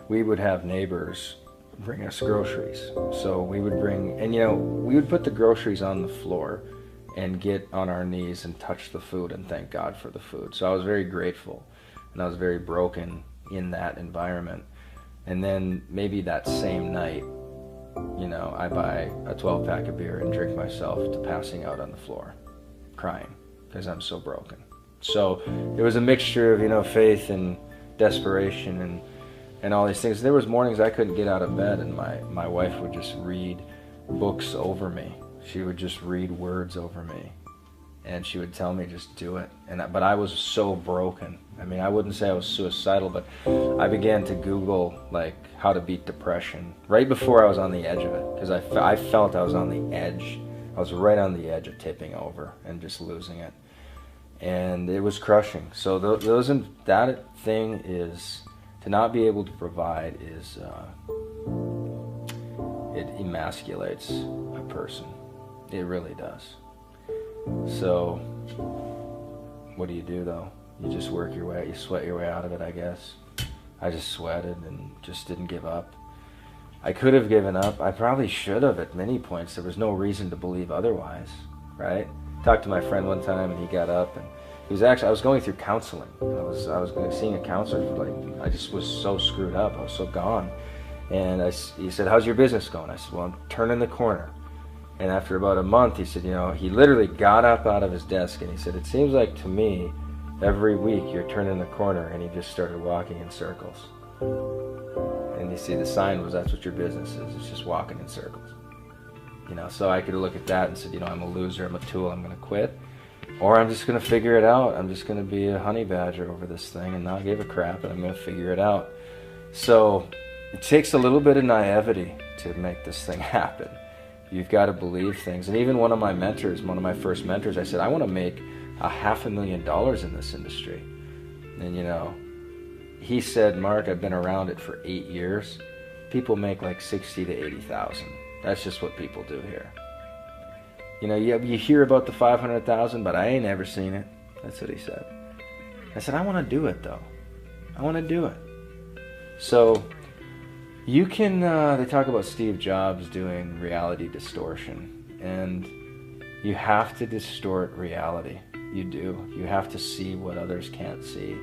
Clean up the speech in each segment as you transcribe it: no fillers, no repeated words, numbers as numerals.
we would have neighbors bring us groceries. So we would bring, and we would put the groceries on the floor and get on our knees and touch the food and thank God for the food. So I was very grateful, and I was very broken in that environment. And then maybe that same night, I buy a 12-pack of beer and drink myself to passing out on the floor, crying, because I'm so broken. So it was a mixture of, faith and desperation and all these things. There was mornings I couldn't get out of bed, and my wife would just read books over me. She would just read words over me, and she would tell me, just do it. But I was so broken. I mean, I wouldn't say I was suicidal, but I began to Google, like, how to beat depression right before I was on the edge of it, because I felt I was on the edge. I was right on the edge of tipping over and just losing it. And it was crushing. So that thing is, to not be able to provide is, it emasculates a person. It really does. So, what do though? You just work your way, you sweat your way out of it, I guess. I just sweated and just didn't give up. I could have given up. I probably should have at many points. There was no reason to believe otherwise, right? Talked to my friend one time, and he got up, and I was going through counseling. I was seeing a counselor for I just was so screwed up. I was so gone. And he said, "How's your business going?" I said, "Well, I'm turning the corner." And after about a month, he said, he literally got up out of his desk, and he said, "It seems like to me, every week you're turning the corner." And he just started walking in circles. And you see, the sign was, that's what your business is. It's just walking in circles. So I could look at that and said, I'm a loser, I'm a tool, I'm going to quit. Or I'm just going to figure it out. I'm just going to be a honey badger over this thing and not give a crap, and I'm going to figure it out. So it takes a little bit of naivety to make this thing happen. You've got to believe things. And even one of my first mentors, I said, I want to make $500,000 in this industry. And he said, "Mark, I've been around it for 8 years. People make like 60 to 80,000. That's just what people do here. You hear about the 500,000, but I ain't ever seen it." That's what he said. I said, I want to do it though. I want to do it. So you can, they talk about Steve Jobs doing reality distortion, and you have to distort reality. You do. You have to see what others can't see.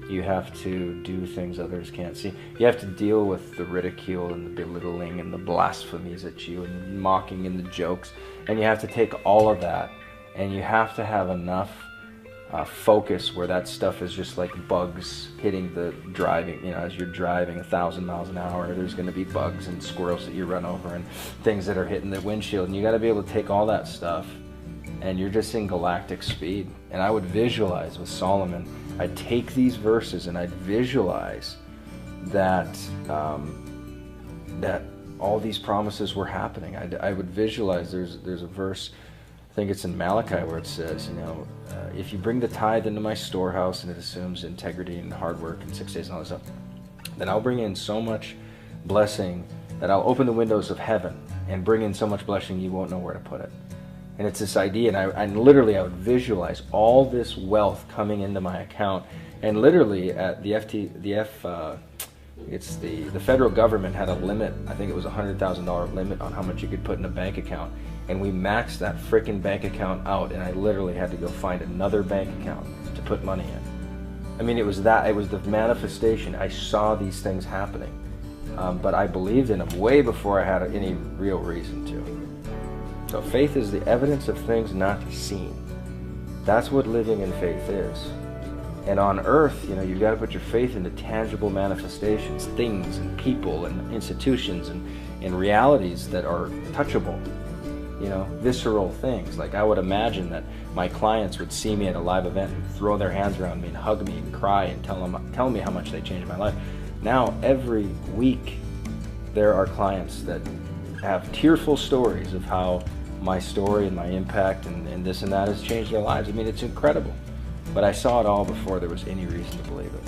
You have to do things others can't see. You have to deal with the ridicule and the belittling and the blasphemies at you and mocking and the jokes. And you have to take all of that, and you have to have enough focus where that stuff is just like bugs hitting the driving. As you're driving 1,000 miles an hour, there's going to be bugs and squirrels that you run over and things that are hitting the windshield. And you got to be able to take all that stuff, and you're just in galactic speed. And I would visualize with Solomon, I'd take these verses and I'd visualize that that all these promises were happening. I would visualize, there's a verse, I think it's in Malachi, where it says, if you bring the tithe into my storehouse, and it assumes integrity and hard work and 6 days and all this stuff, then I'll bring in so much blessing that I'll open the windows of heaven and bring in so much blessing you won't know where to put it. And it's this idea, and I would visualize all this wealth coming into my account, and literally at the federal government had a limit. I think it was $100,000 limit on how much you could put in a bank account, and we maxed that frickin' bank account out, and I literally had to go find another bank account to put money in. I mean, it was the manifestation. I saw these things happening, but I believed in them way before I had any real reason to. So faith is the evidence of things not seen. That's what living in faith is. And on earth, you've got to put your faith into tangible manifestations, things and people and institutions and realities that are touchable, visceral things. Like, I would imagine that my clients would see me at a live event and throw their hands around me and hug me and cry and tell me how much they changed my life. Now, every week, there are clients that have tearful stories of how my story and my impact and this and that has changed their lives. I mean, it's incredible. But I saw it all before there was any reason to believe it.